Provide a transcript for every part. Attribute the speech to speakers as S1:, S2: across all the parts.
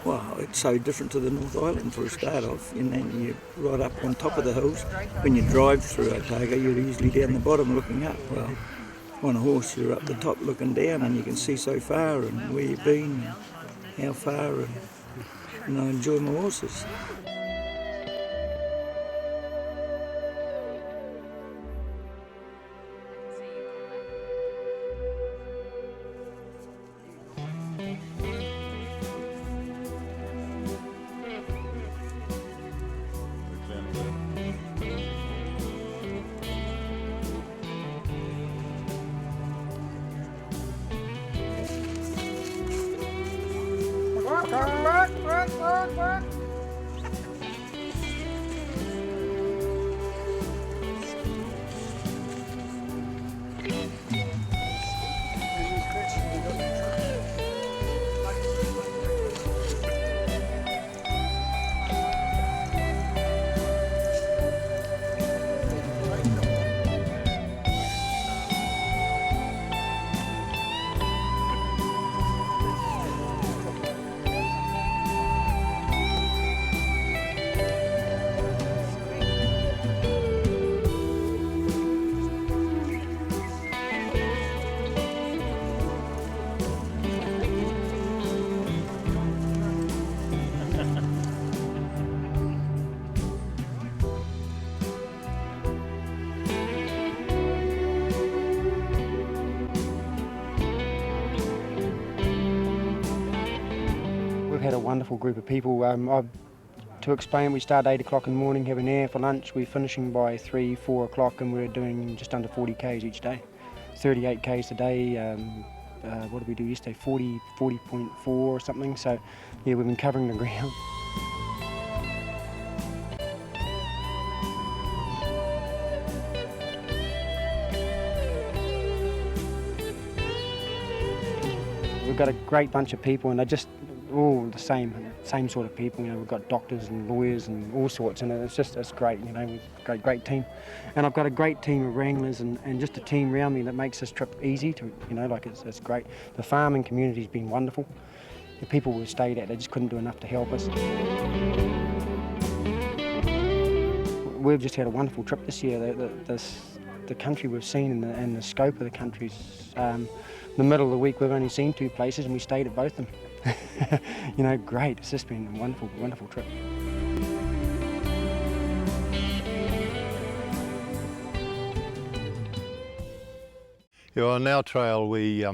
S1: Well, it's so different to the North Island for a start off. You know, you're right up on top of the hills. When you drive through Otago, you're usually down the bottom looking up. Well, on a horse, you're up the top looking down, and you can see so far and where you've been and how far. And I enjoy my horses.
S2: We've had a wonderful group of people. To explain, we start at 8 o'clock in the morning, have an hour for lunch. We're finishing by 3, 4 o'clock, and we're doing just under 40 Ks each day. 38 Ks a day. What did we do yesterday? 40.4 or something. So, yeah, we've been covering the ground. We've got a great bunch of people, and they're just all the same sort of people. You know, we've got doctors and lawyers and all sorts, and it's great. You know, we've got a great team, and I've got a great team of wranglers and just a team around me that makes this trip easy. It's great. The farming community's been wonderful. The people we've stayed at, they just couldn't do enough to help us. We've just had a wonderful trip this year. The country we've seen and the scope of the country's. The middle of the week we've only seen 2 places, and we stayed at both of them. You know, great. It's just been a wonderful, wonderful trip.
S3: Yeah, on our trail we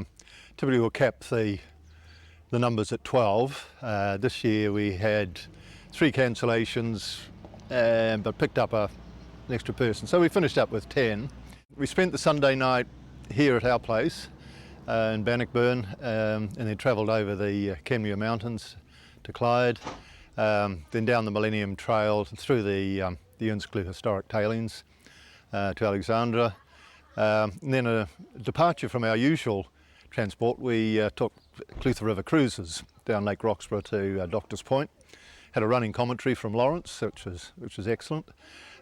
S3: typically will cap the numbers at 12. This year we had 3 cancellations, but picked up an extra person, so we finished up with 10. We spent the Sunday night here at our place in Bannockburn, and then travelled over the Kenmure Mountains to Clyde, then down the Millennium Trail through the Earnscliffe Historic Tailings to Alexandra. And then a departure from our usual transport, we took Clutha River cruises down Lake Roxburgh to Doctors Point. Had a running commentary from Lawrence, which was excellent.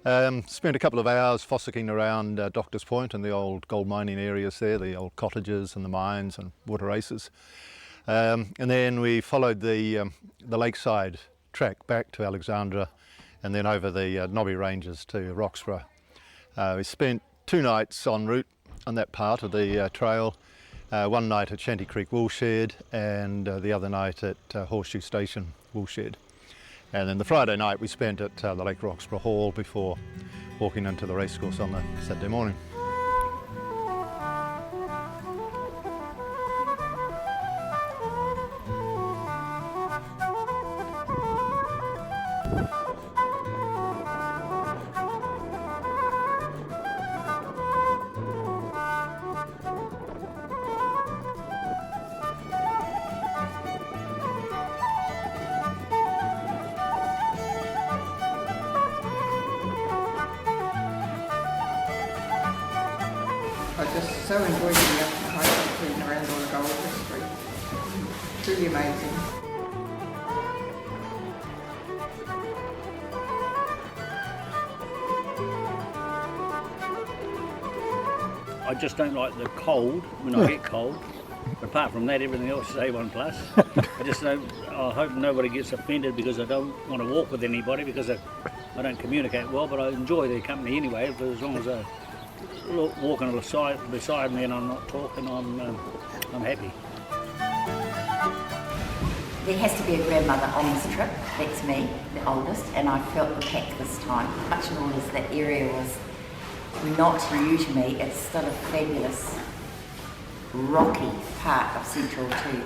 S3: Spent a couple of hours fossicking around Doctors Point and the old gold mining areas there, the old cottages and the mines and water races. And then we followed the lakeside track back to Alexandra and then over the Knobby Ranges to Roxburgh. We spent 2 nights en route on that part of the trail. One night at Shanty Creek Woolshed and the other night at Horseshoe Station Woolshed. And then the Friday night we spent at the Lake Roxburgh Hall before walking into the racecourse on the Saturday morning.
S4: I just so enjoyed getting up to hiking and around all the gold history. Truly amazing.
S5: I just don't like the cold when I get cold. Apart from that, everything else is A1 plus. I hope nobody gets offended because I don't want to walk with anybody because I don't communicate well, but I enjoy their company anyway. But as long as they're walking beside me and I'm not talking, I'm happy.
S6: There has to be a grandmother on this trip. That's me, the oldest, and I felt the pack this time. Much more as that area was not new to me, it's still a fabulous rocky part of Central to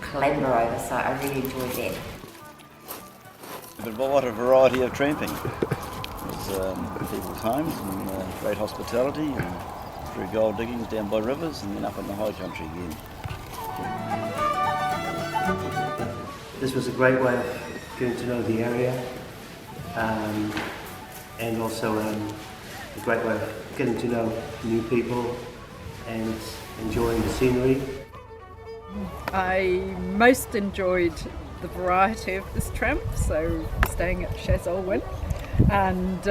S6: clamber over, so I really enjoyed that.
S7: But what a variety of tramping. There's people's homes and great hospitality and through gold diggings down by rivers and then up in the high country again.
S8: This was a great way of getting to know the area and also a great way of getting to know new people and enjoying the scenery.
S9: I most enjoyed the variety of this tramp, so staying at Chazolwyn and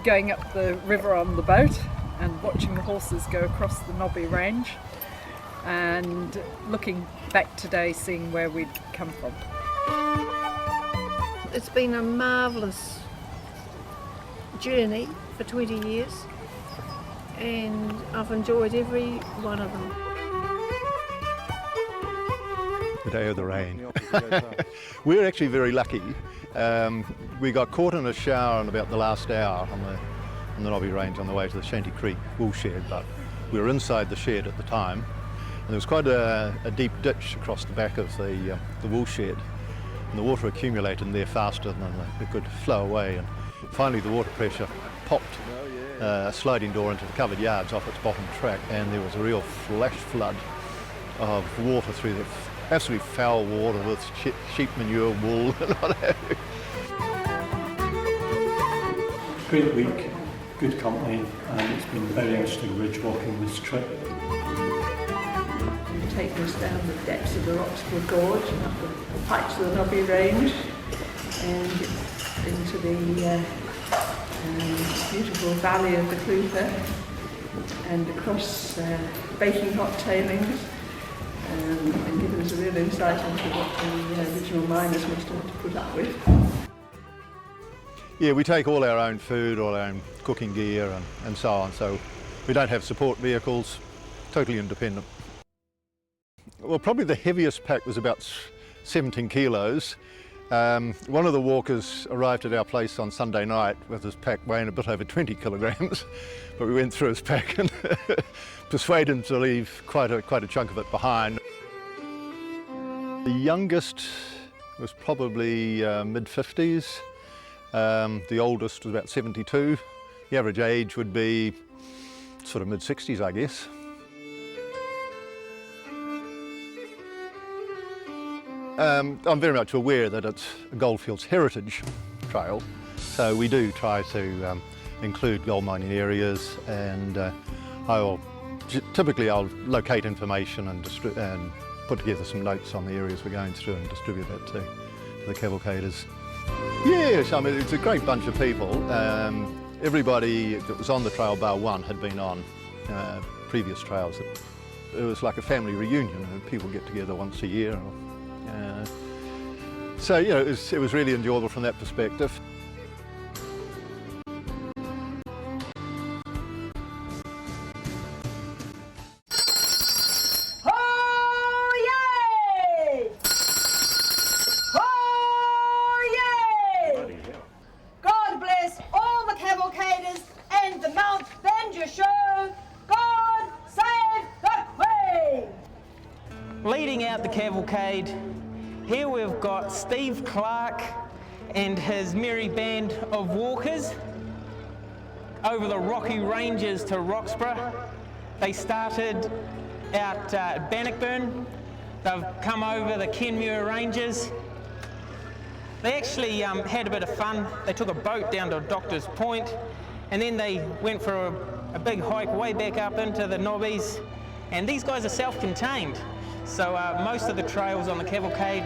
S9: going up the river on the boat and watching the horses go across the Knobby Range and looking back today, seeing where we'd come from.
S10: It's been a marvellous journey for 20 years and I've enjoyed every one of them.
S3: The day of the rain. We're actually very lucky. We got caught in a shower in about the last hour on the Knobby Range on the way to the Shanty Creek wool shed, but we were inside the shed at the time. And there was quite a deep ditch across the back of the wool shed, and the water accumulated in there faster than it could flow away. And finally, the water pressure popped a sliding door into the covered yards off its bottom track, and there was a real flash flood of water through the absolutely foul water with sheep manure, wool, and what have you.
S11: Great week, good company, and it's been very interesting ridge walking this trip.
S10: Taking us down the depths of the Roxburgh Gorge and up the heights of the Knobby Range and into the beautiful valley of the Clutha and across baking hot tailings and giving us a real insight into what the original miners must have had to put up with.
S3: Yeah, we take all our own food, all our own cooking gear and so on, so we don't have support vehicles, totally independent. Well, probably the heaviest pack was about 17 kilos. One of the walkers arrived at our place on Sunday night with his pack weighing a bit over 20 kilograms, but we went through his pack and persuaded him to leave quite a chunk of it behind. The youngest was probably mid-50s. The oldest was about 72. The average age would be sort of mid-60s, I guess. I'm very much aware that it's a Goldfields Heritage Trail, so we do try to include gold mining areas, and typically I'll locate information and put together some notes on the areas we're going through and distribute that to the cavalcaders. Yes, I mean, it's a great bunch of people. Everybody that was on the trail bar one had been on previous trails. It was like a family reunion, and people get together once a year. So, you know, it was really enjoyable from that perspective.
S12: God bless all the cavalcaders and the Mount Banjo Show. God save the Queen!
S13: Leading out the cavalcade, here we've got Steve Clark and his merry band of walkers over the rocky ranges to Roxburgh. They started out at Bannockburn. They've come over the Kenmure Ranges. They actually had a bit of fun. They took a boat down to Doctor's Point, and then they went for a big hike way back up into the Knobbies. And these guys are self-contained. So most of the trails on the cavalcade,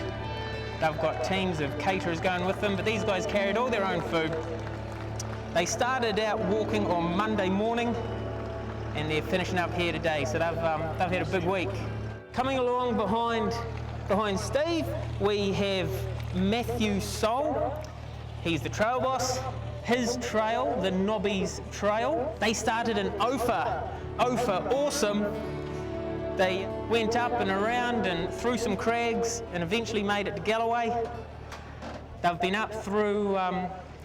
S13: they've got teams of caterers going with them, but these guys carried all their own food. They started out walking on Monday morning, and they're finishing up here today, so they've had a big week. Coming along behind Steve, we have Matthew Soul. He's the trail boss. His trail, the Nobbies Trail, they started in Ophir. Ophir, awesome. They went up and around and through some crags and eventually made it to Galloway. They've been up through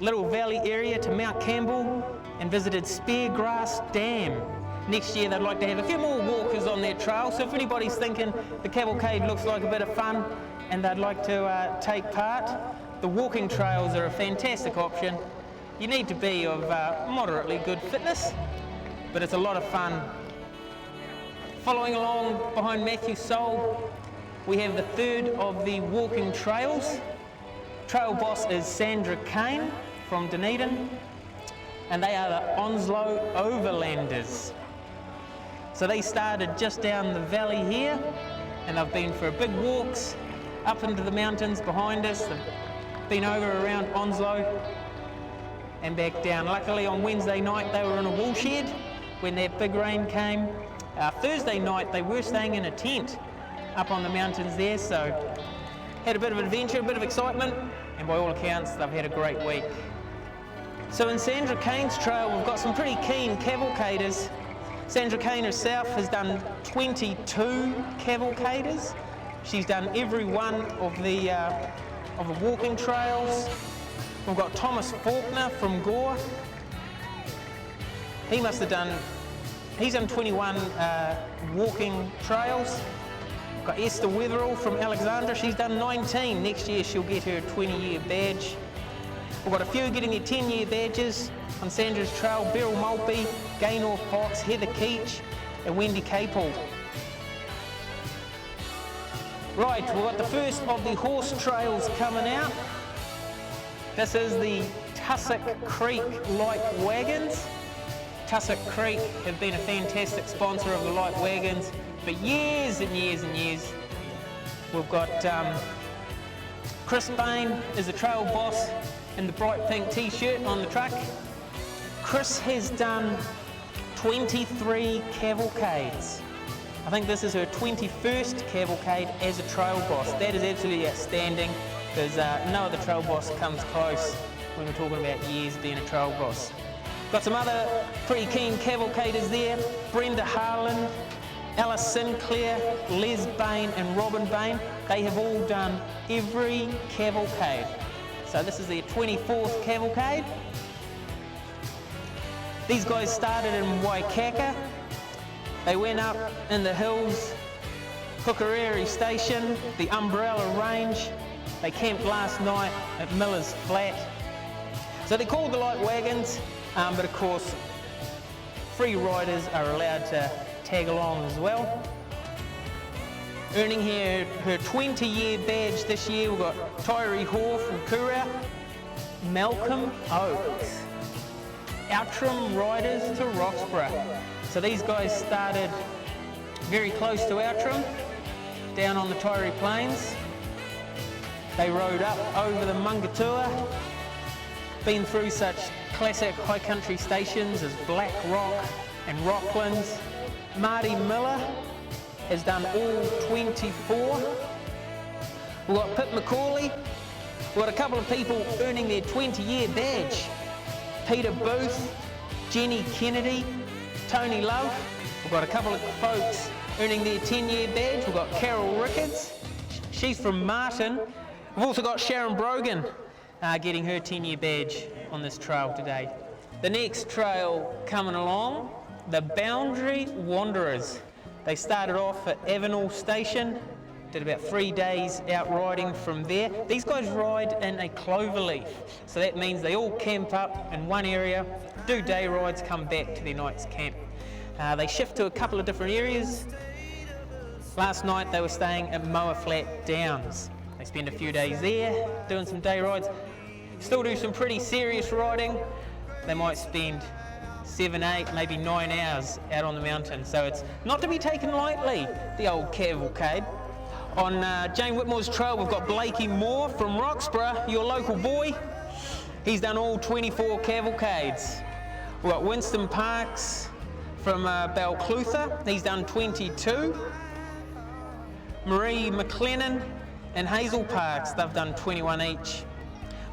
S13: Little Valley area to Mount Campbell and visited Speargrass Dam. Next year they'd like to have a few more walkers on their trail, so if anybody's thinking the cavalcade looks like a bit of fun and they'd like to take part, the walking trails are a fantastic option. You need to be of moderately good fitness, but it's a lot of fun. Following along behind Matthew Soul, we have the third of the walking trails. Trail boss is Sandra Kane from Dunedin, and they are the Onslow Overlanders. So they started just down the valley here, and they've been for big walks up into the mountains behind us. They've been over around Onslow and back down. Luckily on Wednesday night they were in a wool shed when that big rain came. Thursday night they were staying in a tent up on the mountains there, so had a bit of adventure, a bit of excitement, and by all accounts they've had a great week. So in Sandra Kane's trail we've got some pretty keen cavalcaders. Sandra Kane herself has done 22 cavalcaders. She's done every one of the walking trails. We've got Thomas Faulkner from Gore. He's done 21 walking trails. We've got Esther Wetherall from Alexandra. She's done 19. Next year she'll get her 20-year badge. We've got a few getting their 10-year badges on Sandra's trail: Beryl Maltby, Gaynor Fox, Heather Keach, and Wendy Capel. Right, we've got the first of the horse trails coming out. This is the Tussock Creek Light Wagons. Tussock Creek have been a fantastic sponsor of the light wagons for years and years and years. We've got Chris Bain is the trail boss in the bright pink t-shirt on the truck. Chris has done 23 cavalcades. I think this is her 21st cavalcade as a trail boss. That is absolutely outstanding, because no other trail boss comes close when we're talking about years being a trail boss. Got some other pretty keen cavalcaders there: Brenda Harlan, Alice Sinclair, Les Bain and Robin Bain. They have all done every cavalcade. So this is their 24th cavalcade. These guys started in Waikaka. They went up in the hills, Hukariri Station, the Umbrella Range. They camped last night at Miller's Flat. So they're called the light wagons, but of course free riders are allowed to tag along as well. Earning here her 20-year badge this year, we've got Tyree Hoare from Kura, Malcolm Oakes, Outram Riders to Roxburgh. So these guys started very close to Outram, down on the Tyree Plains. They rode up over the Mungatua, been through such classic high country stations as Black Rock and Rocklands. Marty Miller has done all 24. We've got Pip McCauley. We've got a couple of people earning their 20-year badge. Peter Booth, Jenny Kennedy, Tony Love. We've got a couple of folks earning their 10-year badge. We've got Carol Ricketts. She's from Martin. We've also got Sharon Brogan getting her 10-year badge on this trail today. The next trail coming along, the Boundary Wanderers. They started off at Avenel Station, did about 3 days out riding from there. These guys ride in a cloverleaf, so that means they all camp up in one area, do day rides, come back to their night's camp. They shift to a couple of different areas. Last night they were staying at Moa Flat Downs. They spend a few days there, doing some day rides. Still do some pretty serious riding. They might spend 7, 8, maybe 9 hours out on the mountain. So it's not to be taken lightly, the old cavalcade. On Jane Whitmore's trail, we've got Blakey Moore from Roxburgh, your local boy. He's done all 24 cavalcades. We've got Winston Parks from Balclutha. He's done 22. Marie McLennan and Hazel Parks, they've done 21 each.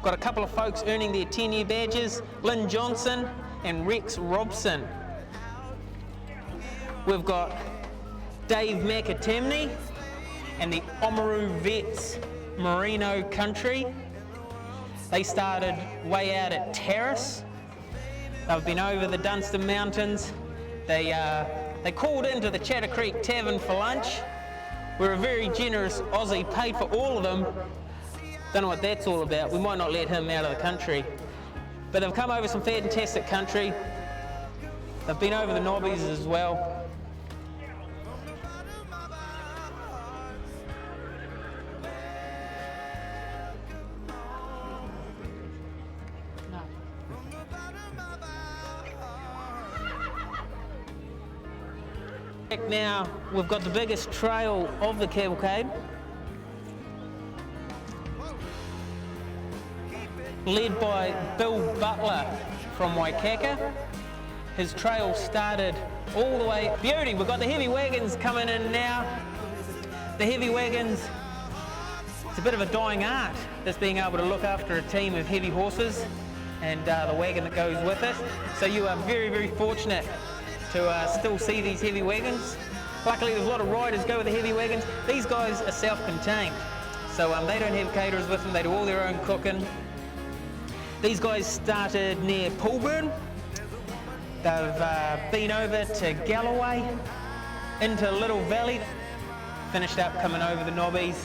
S13: Got a couple of folks earning their 10-year badges, Lynn Johnson and Rex Robson. We've got Dave McAtemney and the Oamaru Vets Merino Country. They started way out at Terrace. They've been over the Dunstan Mountains. They called into the Chatter Creek Tavern for lunch. We're a very generous Aussie, paid for all of them. Don't know what that's all about. We might not let him out of the country. But they've come over some fantastic country. They've been over the Nobbies as well. Now we've got the biggest trail of the Cavalcade, led by Bill Butler from Waikaka. His trail started all the way. Beauty, we've got the heavy wagons coming in now. The heavy wagons, it's a bit of a dying art, just being able to look after a team of heavy horses and the wagon that goes with it. So you are very, very fortunate to still see these heavy wagons. Luckily there's a lot of riders go with the heavy wagons. These guys are self-contained, so they don't have caterers with them, they do all their own cooking. These guys started near Poolburn. They've been over to Galloway, into Little Valley, finished up coming over the Nobbies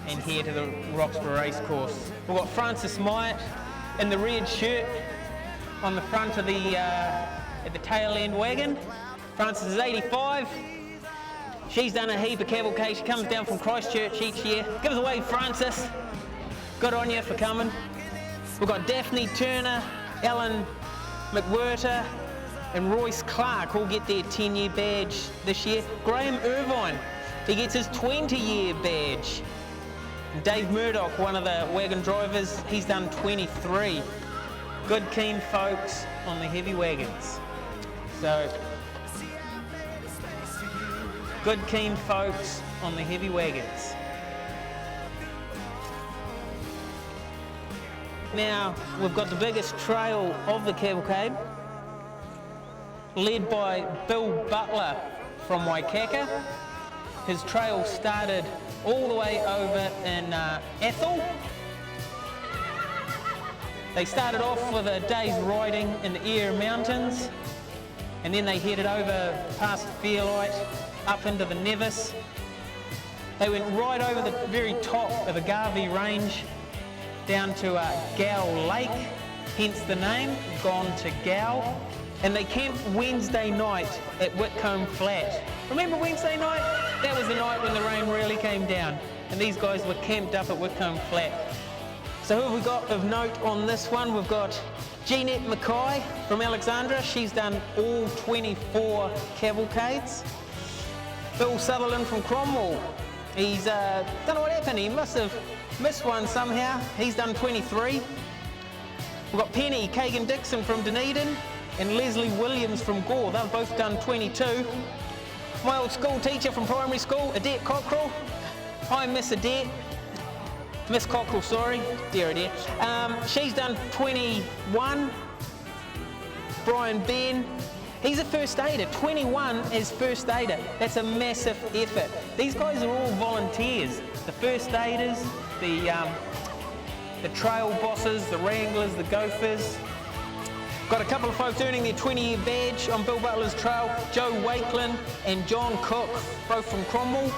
S13: and here to the Roxburgh Racecourse. We've got Frances Myatt in the red shirt on the front of the at the tail end wagon. Frances is 85. She's done a heap of cavalcade. She comes down from Christchurch each year. Give us a wave, Frances. Good on you for coming. We've got Daphne Turner, Alan McWhirter and Royce Clark all get their 10-year badge this year. Graham Irvine, he gets his 20-year badge. And Dave Murdoch, one of the wagon drivers, he's done 23. Good keen folks on the heavy wagons. So, good keen folks on the heavy wagons. Now, we've got the biggest trail of the Cavalcade, led by Bill Butler from Waikaka. His trail started all the way over in Athol. They started off with a day's riding in the Eyre Mountains, and then they headed over past Fairlight, up into the Nevis. They went right over the very top of the Garvey Range, down to Gow Lake, hence the name, Gone to Gow. And they camped Wednesday night at Whitcomb Flat. Remember Wednesday night? That was the night when the rain really came down, and these guys were camped up at Whitcomb Flat. So who have we got of note on this one? We've got Jeanette Mackay from Alexandra. She's done all 24 cavalcades. Bill Sutherland from Cromwell. He's, don't know what happened, he must have missed one somehow. He's done 23. We've got Penny Kagan-Dixon from Dunedin and Leslie Williams from Gore. They've both done 22. My old school teacher from primary school, Adette Cockrell. Hi, Miss Adette. Miss Cockrell, sorry. Dear Adette. She's done 21. Brian Ben. He's a first aider, 21 as first aider. That's a massive effort. These guys are all volunteers. The first aiders, the trail bosses, the wranglers, the gophers. Got a couple of folks earning their 20-year badge on Bill Butler's trail, Joe Wakelin and John Cook, both from Cromwell.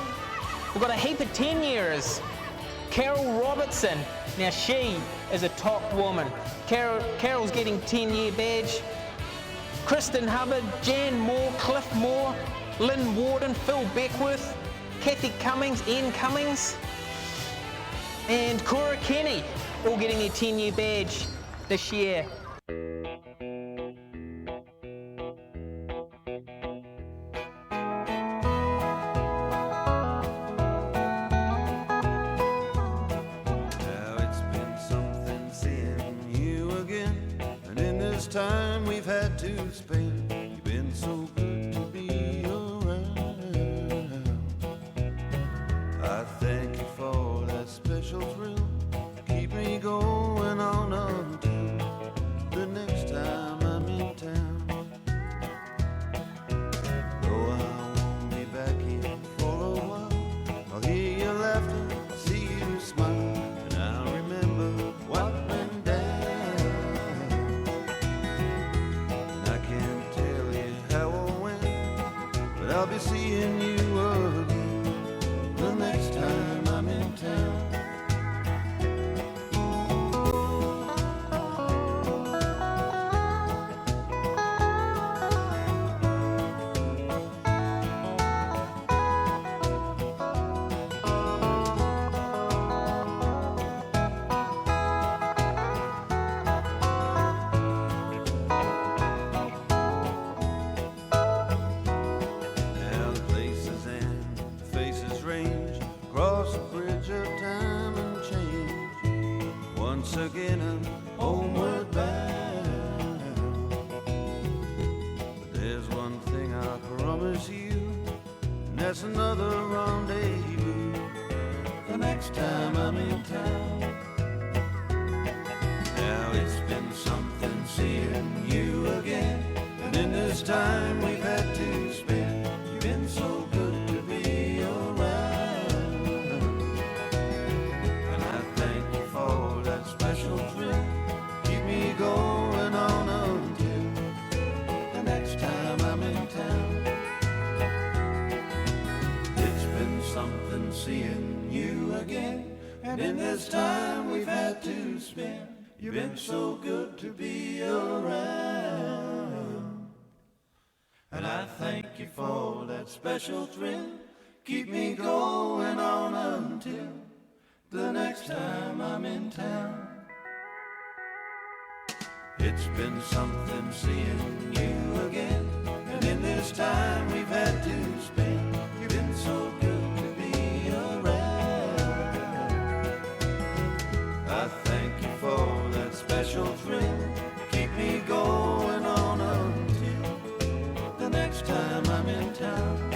S13: We've got a heap of 10-yearers. Carol Robertson, now she is a top woman. Carol's getting 10-year badge. Kristen Hubbard, Jan Moore, Cliff Moore, Lynn Warden, Phil Beckworth, Kathy Cummings, Ian Cummings, and Cora Kenny, all getting their 10-year badge this year.
S14: Time we've had to spend, you've been so good to be around. to seeing you again the next time I'm in town. Now the places and faces range across the bridge of time and change. Once again I'm homeward bound. But there's one thing I promise you, and that's another rendezvous the next time I'm in town. Now it's been something seeing you again, and in this time we've had to spend, you've been so good to be around. And I thank you for that special trip, keep me going on until the next time I'm in town. It's been something seeing you again, and in this time we've had to spend, you've been so good to be around. And I thank you for that special thrill, keep me going on until the next time I'm in town. It's been something seeing you again, and in this time we've had to spend, you've been so good to be around. I thank you for that special thrill, keep me going on until the next time I'm in town.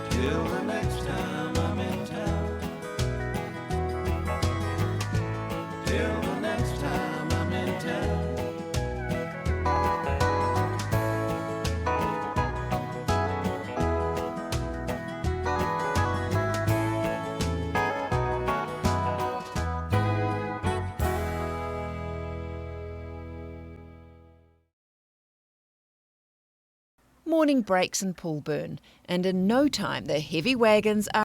S14: Till the next time I'm in town. Till the next time I'm in town.
S15: Morning breaks in Poolburn, and in no time the heavy wagons are